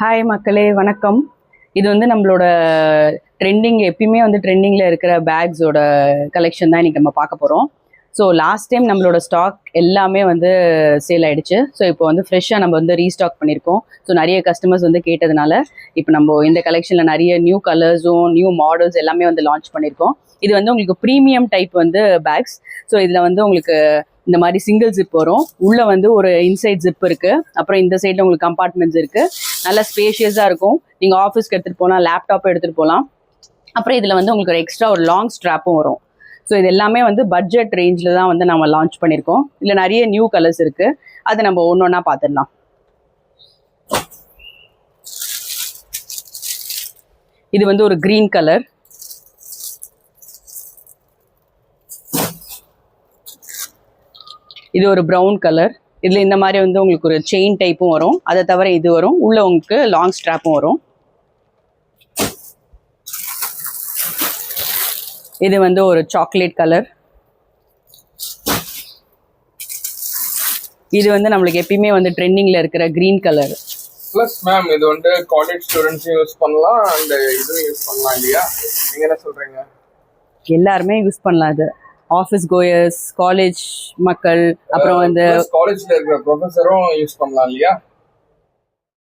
Hi மக்களே, வணக்கம். இது வந்து நம்மளோட எப்பயுமே வந்து ட்ரெண்டிங்கில் இருக்கிற பேக்ஸோட கலெக்ஷன் தான் இன்றைக்கி நம்ம பார்க்க போகிறோம். ஸோ லாஸ்ட் டைம் நம்மளோட ஸ்டாக் எல்லாமே வந்து சேல் ஆகிடுச்சு. ஸோ இப்போ வந்து ஃப்ரெஷ்ஷாக நம்ம வந்து ரீஸ்டாக் பண்ணியிருக்கோம். ஸோ நிறைய கஸ்டமர்ஸ் வந்து கேட்டதுனால இப்போ நம்ம இந்த கலெக்ஷனில் நிறைய நியூ கலர்ஸும் நியூ மாடல்ஸ் எல்லாமே வந்து லான்ச் பண்ணியிருக்கோம். இது வந்து உங்களுக்கு ப்ரீமியம் டைப் வந்து பேக்ஸ். ஸோ இதில் வந்து உங்களுக்கு இந்த மாதிரி சிங்கிள் ஜிப் வரும். உள்ளே வந்து ஒரு இன்சைட் ஜிப் இருக்குது. அப்புறம் இந்த சைடில் உங்களுக்கு கம்பார்ட்மெண்ட்ஸ் இருக்குது. நல்லா ஸ்பேஷியஸாக இருக்கும். நீங்கள் ஆஃபீஸ்க்கு எடுத்துகிட்டு போகலாம், லேப்டாப் எடுத்துகிட்டு போகலாம். அப்புறம் இதில் வந்து உங்களுக்கு ஒரு எக்ஸ்ட்ரா ஒரு லாங் ஸ்ட்ராப்பும் வரும். ஸோ இது எல்லாமே வந்து பட்ஜெட் ரேஞ்சில் தான் வந்து நம்ம லான்ச் பண்ணியிருக்கோம். இதில் நிறைய நியூ கலர்ஸ் இருக்குது. அதை நம்ம ஒன்று ஒன்றா பார்த்துடலாம். இது வந்து ஒரு க்ரீன் கலர். இது ஒரு ப்ரௌன் கலர். இதில் இந்த மாதிரி வந்து உங்களுக்கு ஒரு செயின் டைப்பும் வரும். அதை தவிர இது வரும். உள்ள உங்களுக்கு லாங் ஸ்ட்ராப்பும் வரும். இது வந்து ஒரு சாக்லேட் கலர். இது வந்து நம்மளுக்கு எப்பயுமே வந்து ட்ரெண்டிங்கில் இருக்கிற க்ரீன் கலர். ப்ளஸ் மேம் இது வந்து காலேஜ் ஸ்டூடெண்ட்ஸும் யூஸ் பண்ணலாம் அண்ட் இதுவும் யூஸ் பண்ணலாம் இல்லையா? நீங்கள் என்ன சொல்கிறீங்க? எல்லாருமே யூஸ் பண்ணலாம். இது ஆஃபீஸ் கோயர்ஸ், காலேஜ் மக்கள், அப்புறம் வந்து காலேஜில் இருக்கிற ப்ரொஃபஸரும் யூஸ் பண்ணலாம் இல்லையா?